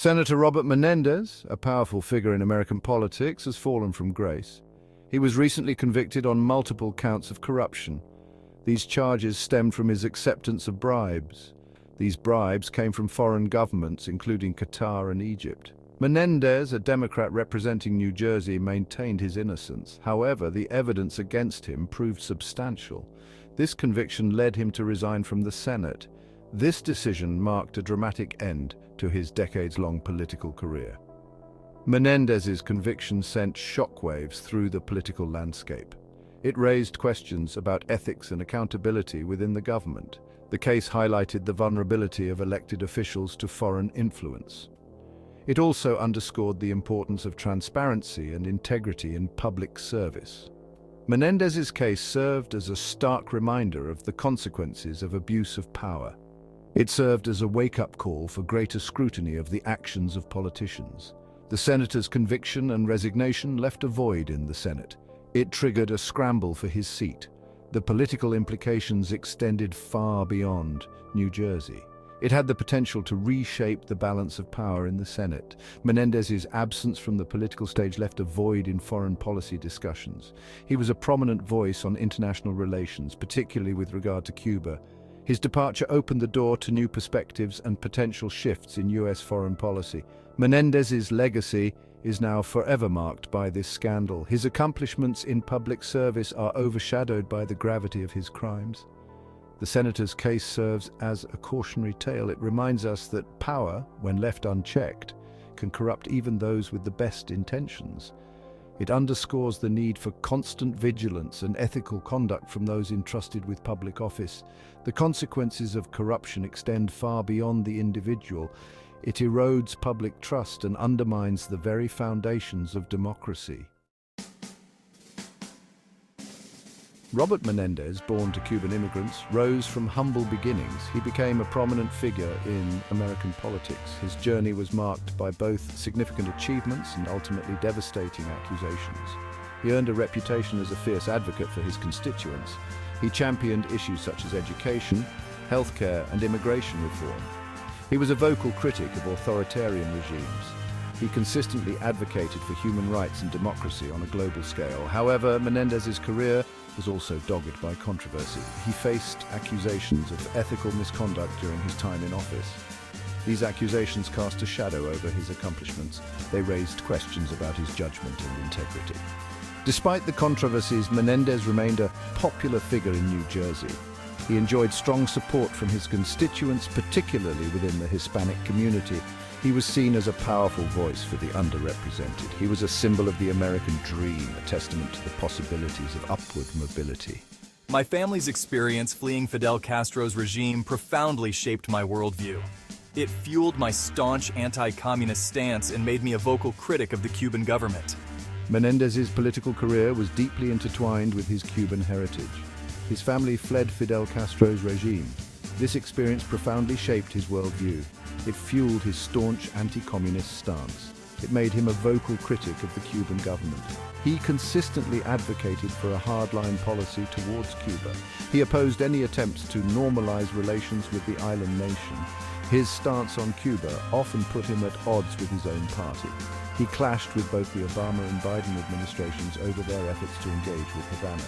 Senator Robert Menendez, a powerful figure in American politics, has fallen from grace. He was recently convicted on multiple counts of corruption. These charges stemmed from his acceptance of bribes. These bribes came from foreign governments, including Qatar and Egypt. Menendez, a Democrat representing New Jersey, maintained his innocence. However, the evidence against him proved substantial. This conviction led him to resign from the Senate. This decision marked a dramatic end to his decades-long political career. Menendez's conviction sent shockwaves through the political landscape. It raised questions about ethics and accountability within the government. The case highlighted the vulnerability of elected officials to foreign influence. It also underscored the importance of transparency and integrity in public service. Menendez's case served as a stark reminder of the consequences of abuse of power. It served as a wake-up call for greater scrutiny of the actions of politicians. The senator's conviction and resignation left a void in the Senate. It triggered a scramble for his seat. The political implications extended far beyond New Jersey. It had the potential to reshape the balance of power in the Senate. Menendez's absence from the political stage left a void in foreign policy discussions. He was a prominent voice on international relations, particularly with regard to Cuba. His departure opened the door to new perspectives and potential shifts in U.S. foreign policy. Menendez's legacy is now forever marked by this scandal. His accomplishments in public service are overshadowed by the gravity of his crimes. The senator's case serves as a cautionary tale. It reminds us that power, when left unchecked, can corrupt even those with the best intentions. It underscores the need for constant vigilance and ethical conduct from those entrusted with public office. The consequences of corruption extend far beyond the individual. It erodes public trust and undermines the very foundations of democracy. Robert Menendez, born to Cuban immigrants, rose from humble beginnings. He became a prominent figure in American politics. His journey was marked by both significant achievements and ultimately devastating accusations. He earned a reputation as a fierce advocate for his constituents. He championed issues such as education, healthcare, and immigration reform. He was a vocal critic of authoritarian regimes. He consistently advocated for human rights and democracy on a global scale. However, Menendez's career was also dogged by controversy. He faced accusations of ethical misconduct during his time in office. These accusations cast a shadow over his accomplishments. They raised questions about his judgment and integrity. Despite the controversies, Menendez remained a popular figure in New Jersey. He enjoyed strong support from his constituents, particularly within the Hispanic community. He was seen as a powerful voice for the underrepresented. He was a symbol of the American dream, a testament to the possibilities of upward mobility. My family's experience fleeing Fidel Castro's regime profoundly shaped my worldview. It fueled my staunch anti-communist stance and made me a vocal critic of the Cuban government. Menendez's political career was deeply intertwined with his Cuban heritage. His family fled Fidel Castro's regime. This experience profoundly shaped his worldview. It fueled his staunch anti-communist stance. It made him a vocal critic of the Cuban government. He consistently advocated for a hardline policy towards Cuba. He opposed any attempts to normalize relations with the island nation. His stance on Cuba often put him at odds with his own party. He clashed with both the Obama and Biden administrations over their efforts to engage with Havana.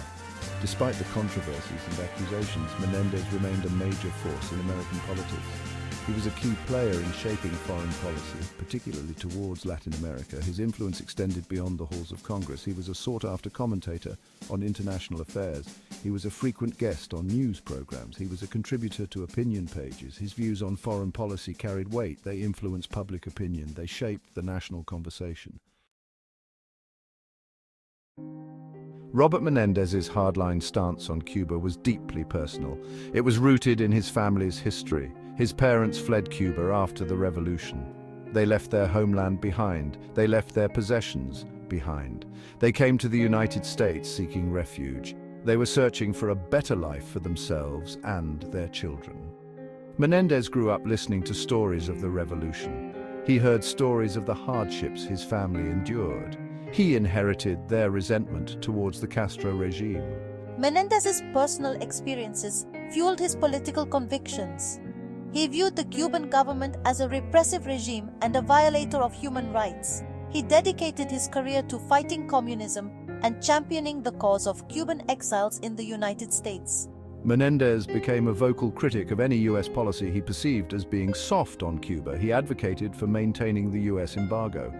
Despite the controversies and accusations, Menendez remained a major force in American politics. He was a key player in shaping foreign policy, particularly towards Latin America. His influence extended beyond the halls of Congress. He was a sought-after commentator on international affairs. He was a frequent guest on news programs. He was a contributor to opinion pages. His views on foreign policy carried weight. They influenced public opinion. They shaped the national conversation. Robert Menendez's hardline stance on Cuba was deeply personal. It was rooted in his family's history. His parents fled Cuba after the revolution. They left their homeland behind. They left their possessions behind. They came to the United States seeking refuge. They were searching for a better life for themselves and their children. Menendez grew up listening to stories of the revolution. He heard stories of the hardships his family endured. He inherited their resentment towards the Castro regime. Menendez's personal experiences fueled his political convictions. He viewed the Cuban government as a repressive regime and a violator of human rights. He dedicated his career to fighting communism and championing the cause of Cuban exiles in the United States. Menendez became a vocal critic of any U.S. policy he perceived as being soft on Cuba. He advocated for maintaining the U.S. embargo.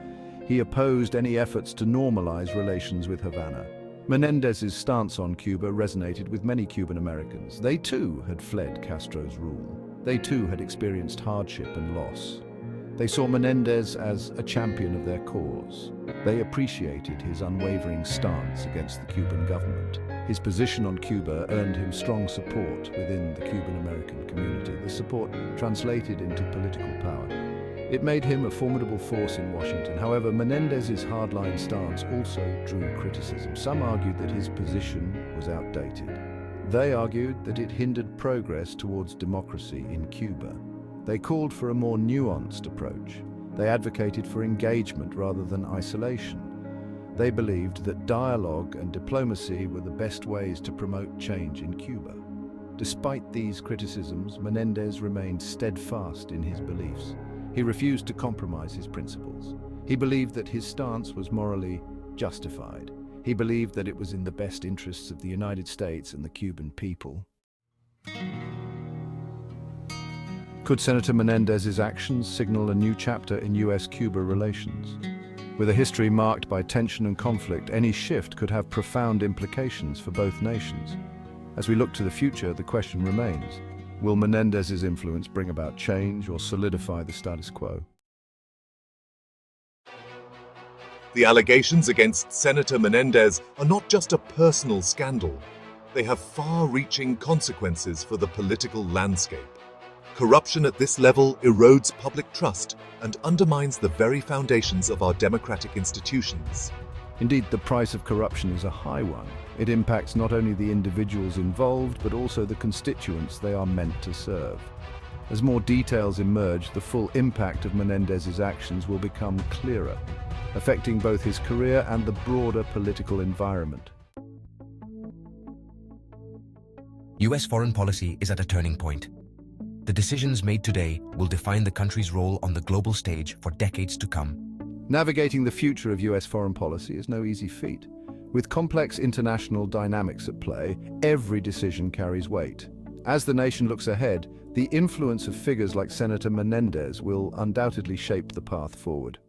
He opposed any efforts to normalize relations with Havana. Menendez's stance on Cuba resonated with many Cuban Americans. They too had fled Castro's rule. They too had experienced hardship and loss. They saw Menendez as a champion of their cause. They appreciated his unwavering stance against the Cuban government. His position on Cuba earned him strong support within the Cuban American community. The support translated into political power. It made him a formidable force in Washington. However, Menendez's hardline stance also drew criticism. Some argued that his position was outdated. They argued that it hindered progress towards democracy in Cuba. They called for a more nuanced approach. They advocated for engagement rather than isolation. They believed that dialogue and diplomacy were the best ways to promote change in Cuba. Despite these criticisms, Menendez remained steadfast in his beliefs. He refused to compromise his principles. He believed that his stance was morally justified. He believed that it was in the best interests of the United States and the Cuban people. Could Senator Menendez's actions signal a new chapter in U.S.-Cuba relations? With a history marked by tension and conflict, any shift could have profound implications for both nations. As we look to the future, the question remains: will Menendez's influence bring about change or solidify the status quo? The allegations against Senator Menendez are not just a personal scandal. They have far-reaching consequences for the political landscape. Corruption at this level erodes public trust and undermines the very foundations of our democratic institutions. Indeed, the price of corruption is a high one. It impacts not only the individuals involved, but also the constituents they are meant to serve. As more details emerge, the full impact of Menendez's actions will become clearer, affecting both his career and the broader political environment. U.S. foreign policy is at a turning point. The decisions made today will define the country's role on the global stage for decades to come. Navigating the future of U.S. foreign policy is no easy feat. With complex international dynamics at play, every decision carries weight. As the nation looks ahead, the influence of figures like Senator Menendez will undoubtedly shape the path forward.